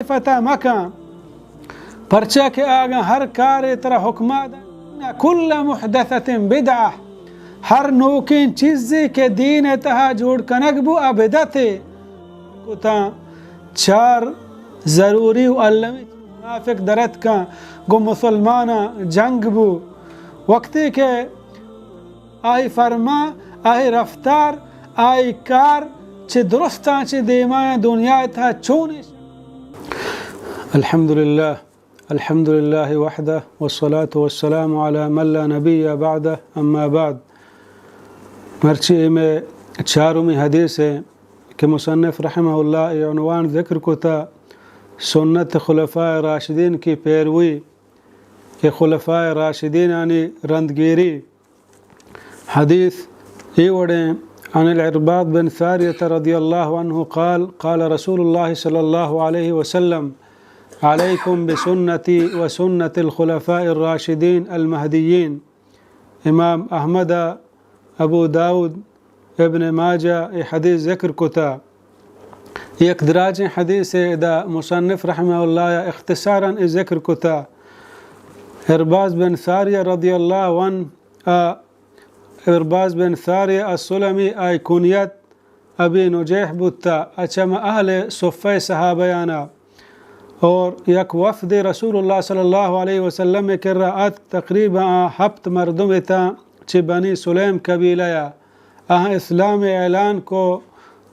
फता मकान परचा के आगा हर कार तरह हुक्मा कुल्ल मुहदसतिन बिदअ हर नोकिन चीज़ के दीन तहा जोड़ कनक बु अबिदत कुता चार ज़रूरी अल्लमी मुनाफिक दरत का गो मुसलमाना जंग बु वक्ती के आई फरमा आई रफ्तार आई कार चे दुरुस्ता चे देमा दुनिया था चोने अल्हम्दुलिल्लाह वहदह वस्सलातु वस्सलामु अला मन ला नबिय्य बअदह अम्मा बाद। मर्ची में चारों हदीस है कि मुसन्निफ रहमहुल्लाह ये उन्वान ज़िक्र को था सुन्नत खुलफ़ाए राशिदीन की पैरवी के खुलफ़ाए राशिदीन यानी रंदगिरी हदीस ये वड़े अनिल इरबाद बिन सारियत रज़ियल्लाहु अन्हु क़ाल रसूलुल्लाह सल्लल्लाहु अलैहि वसल्लम अलैकुम बिसुन्नती व सुन्नतिल खुलफ़ाइर राशिदीन अल महदिय्यीन। इमाम अहमद अबू दाऊद इब्न माजा ये हदीस ज़िक्र को था। एक दराज हदीस दा मुसन्निफ रहमहुल्लाह इख्तिसारन ज़िक्र को था। इरबाज़ बिन सारिया रज़ियल्लाहु अन्हु इरबाज़ बिन सारिया अस्सुलमी आई कुनियत अबी नुजैह बुत्ता अचम अहले सुफ़्फ़े सहाबायाना और यक वफ़द रसूलुल्लाह सल्लल्लाहु अलैहि वसल्लम में किराअत तकरीबन हफ्त मर्दुम था चे बनी सुलैम कबीलाया अहाँ इस्लाम ऐलान को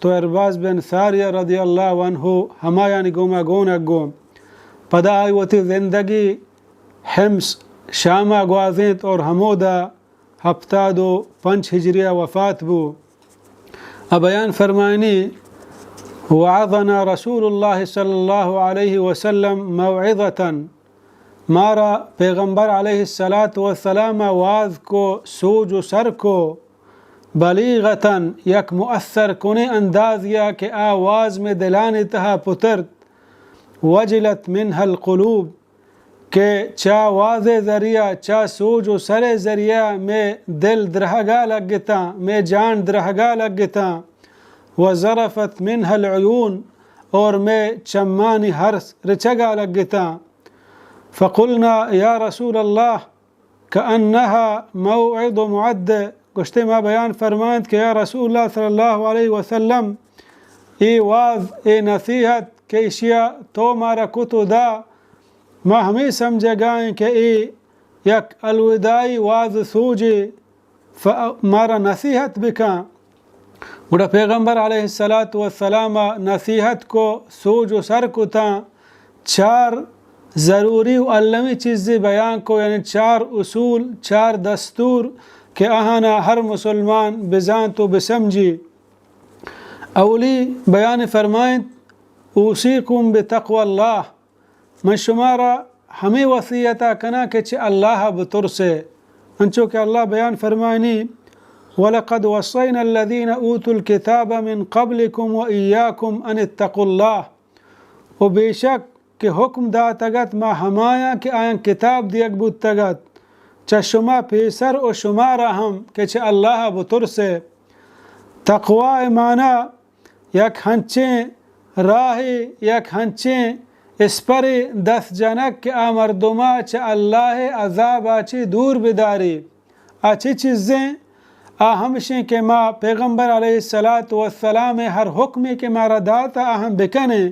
तो इरबाज़ बिन सारिया रज़ियल्लाहु अन्हु हमायानी गोमा गोन अगोम पदा आई वती ज़िंदगी हिम्स शामा ग्वाज़ेंत और हमोदा हफ्ता दो 5 हिजरिया वफ़ात बु। अब बयान फरमानी वअज़ना रसूलुल्लाह सल्लल्लाहु अलैहि वसल्लम मौइज़तन मारा पैगम्बर अलैहिस्सलातु वस्सलाम वाज़ को सूज सर को बलीगतन यक मुअस्सर कुने अंदाज या के आवाज़ में दिलाने तहा पुतरत वजलत मिनहल क़ुलूब के चा वाज़े ज़रिया चा सूज सर ज़रिया में दिल द्रहगा लगता में जान द्रहगा लगता व ज़रफ़त मिनहल उयून और में चम्मानी हर्स रिचगा लगता। फ़क़ुलना या रसूल अल्लाह कअन्नहा मौइद मुअद्द गुश्ते मा बयान फरमात कि या रसूल अल्लाह सल्लल्लाहु अलैहि वसल्लम ये वाज़ ये नसीहत के इशिया तो मारा कुतु दा माँ हमें समझेगाएँ कि ये यक अलविदाई वाज़ सूझे मारा नसीहत बिका उड़ा पैगम्बर अलैहिस्सलातु वस्सलाम नसीहत को सूझ सर को था चार ज़रूरी अल्लमी चीज़ें बयान को यानी 4 उसूल 4 दस्तूर के आहाना हर मुसलमान बेजान तो बेसमझी। अवली बयान फरमाएं उसीकुम बितक़वल्लाह मैं शुमारा हमें वसीयता कना के चे अल्लाह बतुर से अंचो के अल्लाह बयान फरमानी वलक़द वस्सैना अल्लज़ीना ऊतुल किताब मिन क़ब्लिकुम व इय्याकुम अन इत्तक़ुल्लाह वो बेशक के हुक्म दा तगत मा हमाया के आयन किताब दियक बुत तगत चा शुमा पेसर और शुमारा हम के चे अल्लाह बतुर से तक़वा माना यक हंचे राही यक हंचे इस पर 10 जनक के आमरदुमा चे अल्लाह अज़ाब आची दूर बिदारी अच्छी चीज़ें आहमशें के माँ पैगम्बर अलैहिस्सलातु वस्सलाम हर हुक्म के मारा दाता अहम बिकने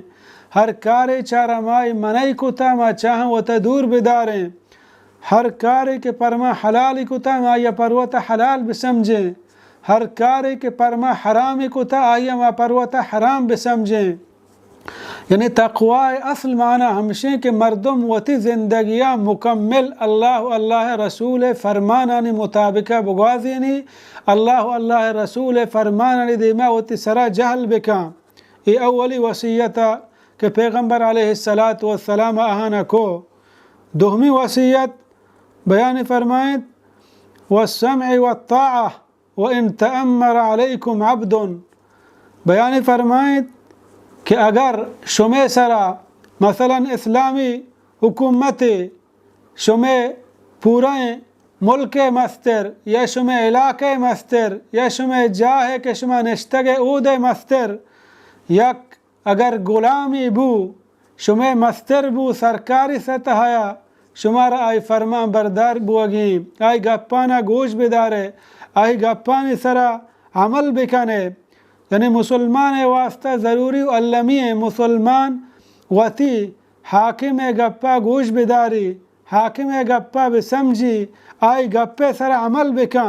हर कारे चारा माई मनाई कुता मा चाह वता दूर बिदारें हर कारे के परमा हलाल कुता मा या परवता हलाल बिसमझें हर कारे के परमा हराम कुता आया मा परवता हराम बिसमझें। यानी तक़वा असल माना हमशे के मर्दम वती ज़िंदगियाँ मुकम्मल अल्लाह रसूल फरमानानी मुताबिका बगवाज़ीनी अल्लाह रसूल फरमानानी दीमा वती सरा जहल बिका। ये अवली वसीयता के पैगम्बर अलैहिस्सलातु वस्सलाम आहाना को दुहमी वसीयत बयान फरमाएं वस्सम्अ वत्ताअह व इन तअम्मर अलैकुम अब्दुन बयान फरमाएं कि अगर शुमे सरा मसलन इस्लामी हुकूमत शुमे पूरे मुल्क मस्तर या शुमे इलाके मस्तर या शुमे जाहे के शुमा निश्तगे ऊद मस्तर यक अगर गुलामी बू शुमे मस्तर बू सरकारी सतहया शुमारा आई फरमान बरदार बुअगी आई गप्पाना गोश बिदारे आई गप्पानी सरा अमल बिकने यानी मुसलमान वास्ता ज़रूरी अल्लमी मुसलमान वती हाकिम गप्पा गोश बिदारी हाकिम गप्पा बिसमझी आई गप्पे सरा अमल बिका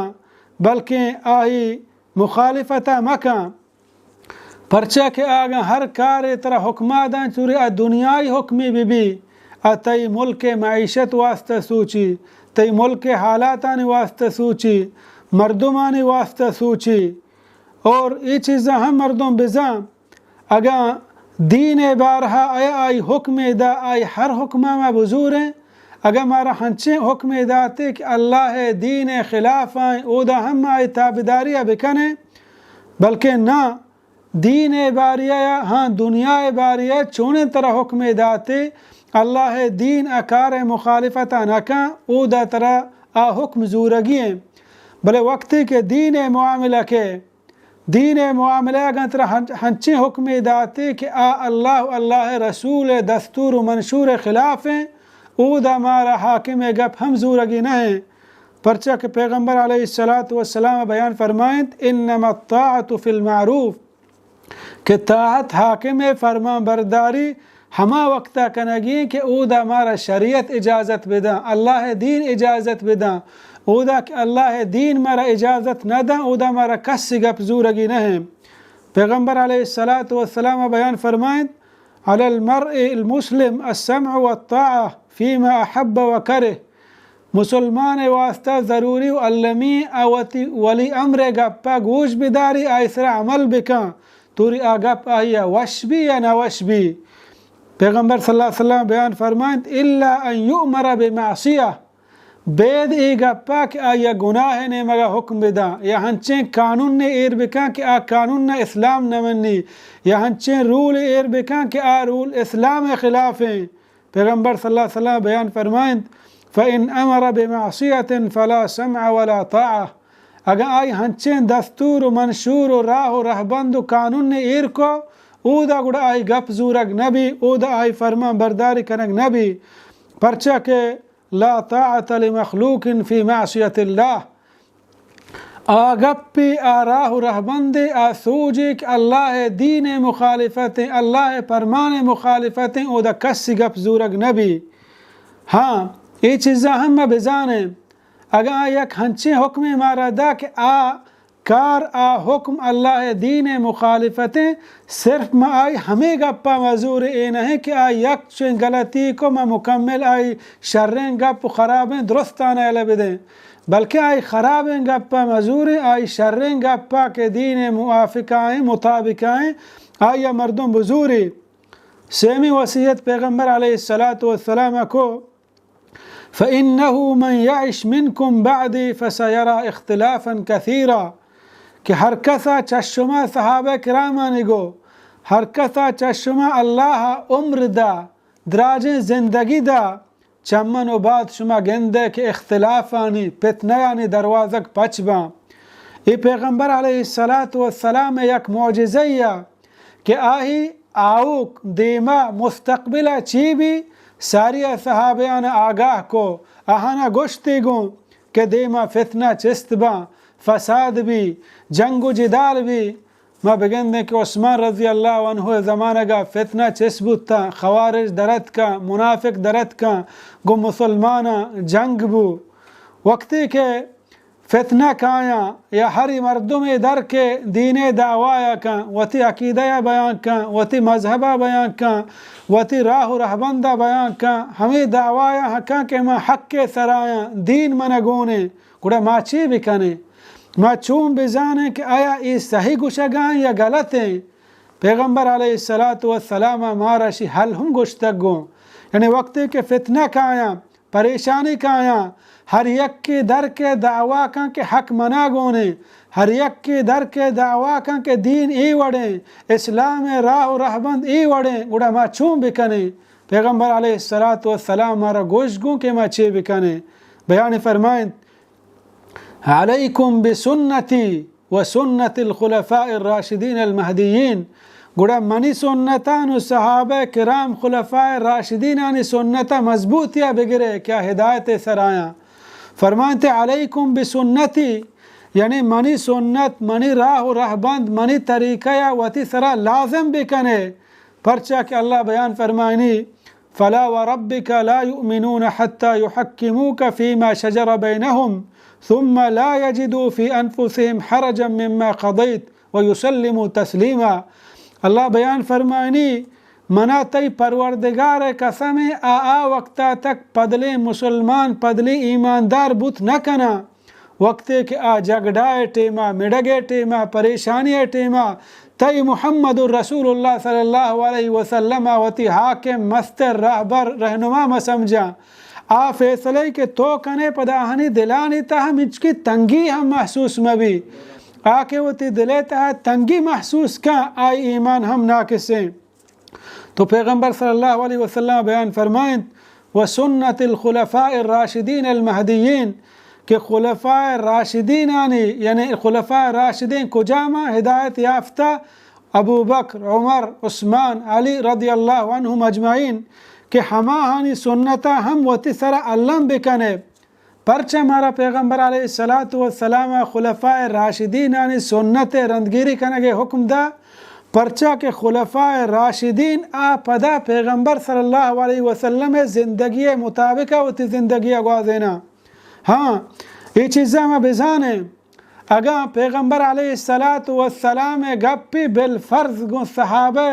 बल्कि आई मुखालिफता मका परचा के आगा हर कार तरह हुक्मादान चुरी दुनियाई हुक्मी बिबी तई मुल्क मईशत वास्ता सूची तई मुल्क हालातानी वास्ता सूची मर्दुमानी वास्ता सूची और ये चीज़ हम मर्दों बिजा अगा दीन बारहा आया आई हुक्म दा आई हर हुक्मा में बुजूर हैं अगर हमारा हंचे हुक्म दाते कि अल्लाह दीन खिलाफ आए उदा हम आई ताबेदारिया बिकने बल्कि ना दीन बारिया हाँ दुनिया बारिया चूने तरह हुक्म दाते अल्लाह दीन अकार मुखालिफत नका उदा तरह आ हुक्म जूरगी भले वक्ती के दीन मामला के दीन मामला तरह हंचे हुक्म दाते कि अल्लाह रसूल दस्तूर मंशूर खिलाफ हैं उदा मारा हाकिम गप हम जूरगी न है परचा के पैगम्बर अलैहिस्सलातु वस्सलाम बयान फरमाएं इन्नमा ताअतु फिल मारूफ के ताअत हाकिम फरमा बरदारी हमा वक्ता कनगी के उदा मारा शरीयत इजाज़त बिदा अल्लाह दीन इजाज़त बिदा उदा के अल्लाह दीन मारा इजाज़त न दा उदा मारा कस गप जूरगी न है पैगम्बर अलैहिस्सलातु वस्सलाम बयान फरमाएं अलल मर्इल मुस्लिम अस्सम्अ वत्ताअह फ़ीमा अहब्ब व करे मुसलमान वास्ता ज़रूरी अल्लमी अवती वली अम्र गप्पा गोश बिदारी आयसरा अमल बिका तुरी आ गप आया वशबी या नवशबी पैगम्बर सल्लल्लाहु अलैहि वसल्लम बयान फरमाएं इल्ला अन युअमर बिमासिया बेद ई गप्पा कि आया गुनाह ने मगा हुक्म बिदा या हंचे कानून ने एर बिका कि आ कानून न इस्लाम न मन्नी या हंचे रूल एर बिका कि आ रूल इस्लाम खिलाफ हैं पैगम्बर सल्लल्लाहु अलैहि वसल्लम बयान फरमाएं फ़इन अमर बिमासियतिन फ़ला समअ वला ताअह अगर आई हंचे दस्तूर मंशूर राह रहबंद कानून ने एर को उदा गुड़ा आई गप जूरग नबी उदा आई फरमा बरदारी कनक नबी परचा के ला ताअत लिमखलूकिन फ़ी मासियतिल्लाह आ गप्पी आ राह रहबंदे आ सूजी कि अल्लाह दीन मुखालिफतें अल्लाह फरमान मुखालिफतें उदा कस गप जूरग नबी हाँ ये चीज़ा हम बेजाने अगर एक हंचे हुक्म मारा दा कि आ कार आ हुक्म अल्लाह दीन मुखालिफतें सिर्फ मैं आई हमें गप्पा मजूर ये नहीं कि आ यक गलती को मैं मुकम्मल आई शर्रें गप ख़राबें दुरुस्त आने लबदें बल्कि आई ख़राबें गप्पा मजूर आई शर्रें गप्पा के दीन मुआफ़िकाएँ मुताबिकाएँ आई मर्दों बजूरी सेमी वसीयत पैगम्बर अलैहिस्सलातु वस्सलाम को फ़इन्नहु मन यइश मिनकुम बअदी फ़सयरा इख्तिलाफ़न कसीरा कि हर कसा चश्मा सहाबा किरामानिगो हर कसा चश्मा अल्लाह उम्र दा दराजे ज़िंदगी दा चमन व बाद शुमा गेंदे के इख्तिलाफ़ानी पितनयानी दरवाज़क पचबा ये पैगम्बर अलैहिस्सलातु वस्सलाम एक मौजिज़या कि आही आउक दीमा मुस्तक़बिला चीबी सारिया सहाबियान आगाह को आहाना गोश्ती गो के दीमा फितना चिस्तबा फसाद भी जंग जिदाल भी माँ बगंदे के उस्मान रज़ी अल्लाह अन्हु ज़माने का फितना चिस्बुत था खवारिज दरत का मुनाफिक दरत का गो मुसलमाना जंग बू वक्ती के फितना काया या हरी मर्दुम दर के दीने दावाया का वती अकीदया बयान का वती मजहबा बयान का वती राह रहबंदा बयान का हमें दावाया हका के माँ हक के सराया दीन मन गोने गुड़ा माची भी कने माँ चूम बिजाने कि आया ये सही गुशगान या गलत हैं पैगम्बर अलैहिस्सलातु वस्सलाम माराशी हल हम गुश्तगो यानी वक्ती के फितना का आया परेशानी का आया हर यक के दर के दावा का के हक मना गोने हर यक के दर के दावा का के दीन ई वड़े इस्लाम राह रहबंद ई वड़े गुड़ा माँ चूम बिकने पैगम्बर अलैहिस्सलातु वस्सलाम मारा गोश्तगों के माँ चे बिकने बयान फरमाएं अलैकुम बिसुन्नती व सुन्नतिल खुलफाइर राशिदीन अल महदीयीन गुड़ा मनी सुन्नतान सहाबा किराम खुलफाए राशिदीन सुन्नता मजबूतिया बिगरे क्या हिदायत सराया। फरमाते अलैकुम बिसुन्नती यानी मनी सुन्नत मनी राह रहबंद मनी तरीक़ा या वती सरा लाजम बिकने परचा के अल्लाह बयान फरमानी फला व रब्बिका ला युमिनून हत्ता युहक्किमूका फीमा शजर बैनहुम थुम्मा ला यजिदू फी अनफुसिहिम हरजम मिम्मा क़दैत व युसल्लिमू तस्लीमा। अल्लाह बयान फरमानी मना तई परवरदिगार कसम आ वक्ता तक पदले मुसलमान पदली ईमानदार बुत न कना वक्ते के आ जगड़ाए टेमा मिडगे टेमा परेशानी टेमा तई मुहम्मद रसूलुल्लाह सल्लल्लाहु अलैहि वसल्लम वती हाकिम मस्तर रहबर रहनुमा म समझा आ फैसले के तो कने पदाहनी दिलानी तह मिचकी तंगी हम महसूस मबी आके वती दिले तह तंगी महसूस का आई ईमान हम नाकिसें। तो पैगम्बर सल्लल्लाहु अलैहि वसल्लम बयान फरमाएं व सुन्नतिल खुलफाए राशिदीन अल महदीयीन के खुलफाए राशिदीन यानी खुलफाए राशिदीन कुजामा हिदायत याफ्ता अबू बकर उमर उस्मान अली रदियल्लाहु अन्हुम अजमाइन के हमाहानी सुन्नता हम वती सरा अल्लम बिकने परचा हमारा पैगम्बर अलैहिस्सलातु वस्सलाम खुलफाए राशिदीन सुन्नत रंदगिरी कनगे हुक्म दा परचा के खुलफाए राशिदीन आ पदा पैगम्बर सल्लल्लाहु अलैहि वसल्लम ज़िंदगी मुताबिक वती ज़िंदगी अगवा देना। हाँ ये चीज़ा में बेजान है अगा पैगम्बर अलैहिस्सलातु वस्सलाम गप्पी बिलफर्ज गो सहाबे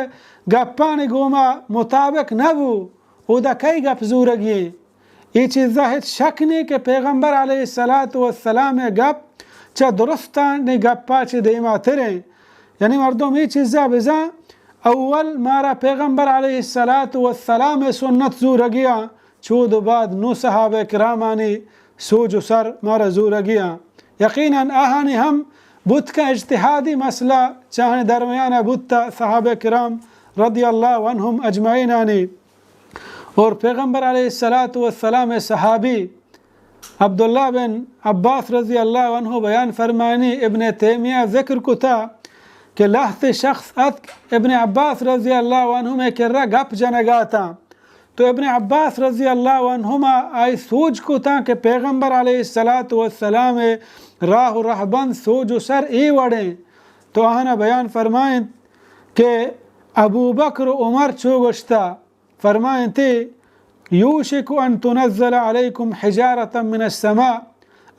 गप्पा ने गोमा मुताबिक नबू उदा कई गप जूरगी ये चीज़ा है शक नहीं के पैगम्बर अलैहिस्सलातु वस्सलाम गप चा दुरुस्ता ने गप्पा च देमा तेरे यानी मर्दों ये चीज़ा बेजा अव्वल मारा पैगम्बर अलैहिस्सलातु वस्सलाम सुन्नत जूरगिया चूद बाद नु सहाबे किरामानी सोज सर मारा जूरगिया यकीनन आहानी हम बुत का इज्तिहादी मसला चाहे दरमियान बुत सहाबे किराम रदियल्लाहु अन्हुम अजमाइनानी और पैगम्बर अलैहिस्सलातु वस्सलाम सहाबी अब्दुल्लाह बिन अब्बास रज़ी अल्लाह अन्हु बयान फरमानी इब्न तैमिया ज़िक्र कुता कि लहत शख्स इब्न अब्बास रज़ी अल्लाह अन्हु में किर्रा गप जनगाता तो इब्न अब्बास रज़ी अल्लाह अन्हुमा आई सूझ कुता कि पैगम्बर अलैहिस्सलातु वस्सलाम राह रहबंद सूझ सर ई वड़े तो आना बयान फरमाएं कि अबू बकर उमर चुगश्ता फरमाएं थे यूशिकु अन तुनज़्ज़ल अलैकुम हिजारतम मिनस समा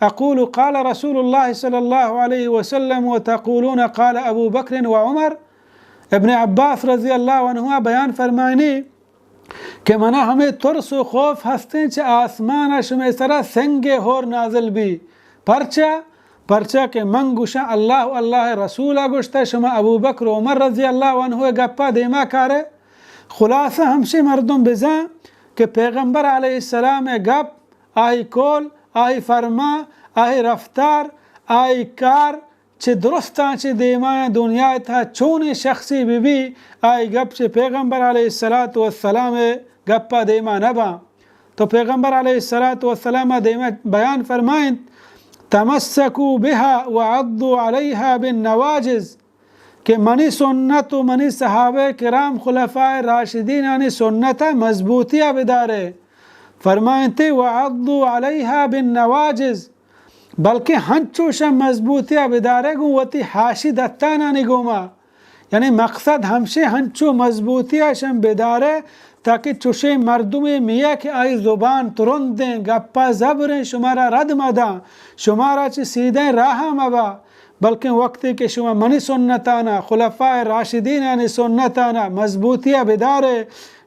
अक़ूलु क़ाल रसूलुल्लाह सल्लल्लाहु अलैहि वसल्लम व तक़ूलून क़ाल अबू बकर व उमर। इब्न अब्बास रज़ी अल्लाह अन्हुमा बयान फरमानी कि मना हमें तुरस व खौफ हंसते च आसमान शुमे सरा संगे होर नाजिल भी परचा के मंगुशा अल्लाह अल्लाह रसूल गुश्ता शुमा अबू बकर उमर रज़ी अल्लाह अन्हु गप्पा देमा कारे खुलासा हमसे मर्दम बिजा कि पैगम्बर अलैहिस्सलाम गप आई कोल आई फरमा आई रफ्तार आई कार चे दुरुस्ता चे देमा दुनिया था चूने शख्सी बीबी आई गप चे पैगम्बर अलैहिस्सलातु वस्सलाम गप्पा देमा नबा। तो पैगम्बर अलैहिस्सलातु वस्सलाम देमा बयान फरमाएं तमस्सकू बिहा व अद्दू अलैहा बिन नवाजिज़ कि मनी सुन्नत मनी सहाबे किराम खुलफाए राशिदीन यानी सुन्नत मजबूतिया बिदारे फरमाते व अद्दू अलैहा बिन नवाजिज़ बल्कि हंचूशा मजबूतिया बिदारे गुवती हाशी दत्ताना निगोमा यानी मकसद हमसे हंचू मजबूतिया शम बिदारे ताकि चुशे मर्दुमे मियाँ के आई ज़ुबान तुरंत दें गप्पा ज़बरें शुमारा रद मदा शुमारा च सीधे राह मबा बल्कि वक्त के शुमा मनी सुन्नताना खुलफाए राशिदीन यानी सुन्नताना मजबूतिया बिदारे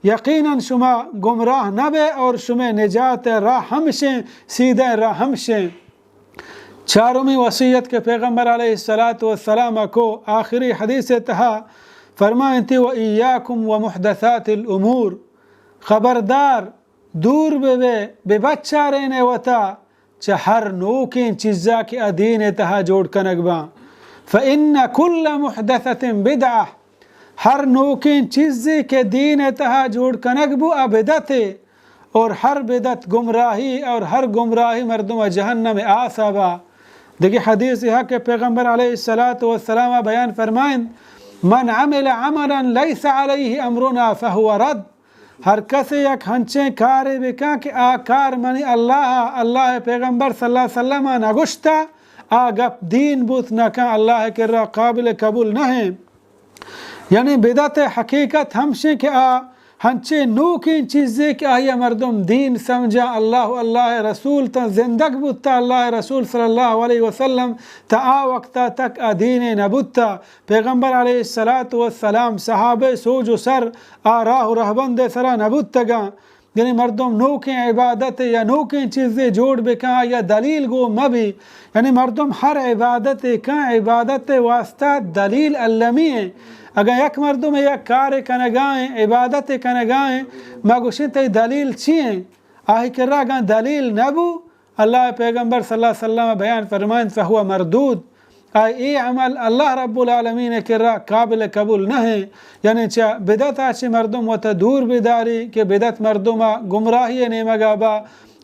यकीनन शुमा गुमराह नबे और शुमे निजात राह हमशे सीधे राह हमशे। चारों वसीयत के पैगम्बर अलैहिस्सलातु वस्सलाम को आखिरी हदीस तहा फरमाएं थे व इय्याकुम व मुहदसातिल उमूर खबरदार दूर बेबच्चा रहने वता हर नोकें चीज़ा के अधीन तहा जोड़ कनगबा फ़इन्न कुल्ल मुहदसतिन बिदअह हर नोकें चीज़े के दीन तहा जोड़ कनगबू अबिदत और हर बिदत गुमराही और हर गुमराही मर्दुम जहन्नम आसाबा। देखिए हदीस यहाँ के पैगम्बर अलैहिस्सलातु वस्सलाम बयान फरमाएं मन अमिल अमलन लैस अलैहि अमरुना फहुव रद्द। हर कसे यक हंचे कार बिका कि आ कार मनी अल्लाह पैगंबर सल्लल्लाहु अलैहि वसल्लम नगुश्ता आ गप दीन बुत न का अल्लाह के रा काबिल कबूल न है। यानी बिदत हकीकत हमसे कि आ हंचे नू की चीज़ें कि आया मर्दम दीन समझा अल्लाह रसूल त जिंदग बुत्ता अल्लाह रसूल सल्लल्लाहु अलैहि वसल्लम त आ वक्ता तक अदीन नबुत्ता पैगंबर अलैहिस्सलातु वस्सलाम सहाबे सोजो सर आ राह रहबंद सरा नबुत्तगा। यानी मर्दम नू की इबादत या नू की चीज़ें जोड़ बेका या दलील गो मबी। यानी मर्दम हर इबादत का इबादत वास्ता दलील अल्लमी है। अगर यक मर्दम या कार कनगाएं इबादत कनगाएं मगुशित दलील छिए आहि कर्रा गा दलील नबू अल्लाह पैगंबर सल्लल्लाहु अलैहि वसल्लम बयान फरमान फहुवा मरदूद। ये अमल अल्लाह रब्बुल आलमीन कर्रा काबिल कबूल न है। यानी चा बिदत आछि मर्दम व दूर बिदारी के बिदत मर्दमा गुमराही ने मगाबा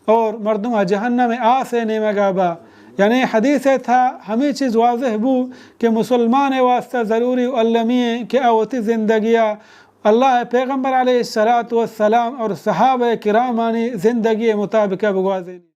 और मर्दमा जहन्नम आसे ने मगाबा। यानी हदीस था हमें चीज़ वाज़ह बू कि मुसलमान वास्ता ज़रूरी अल्लमी के आवती ज़िंदगिया अल्लाह पैगंबर अलैहिस्सलातु वस्सलाम और सहाबा किरामानी ज़िंदगी मुताबिक बगवाज़ेनी।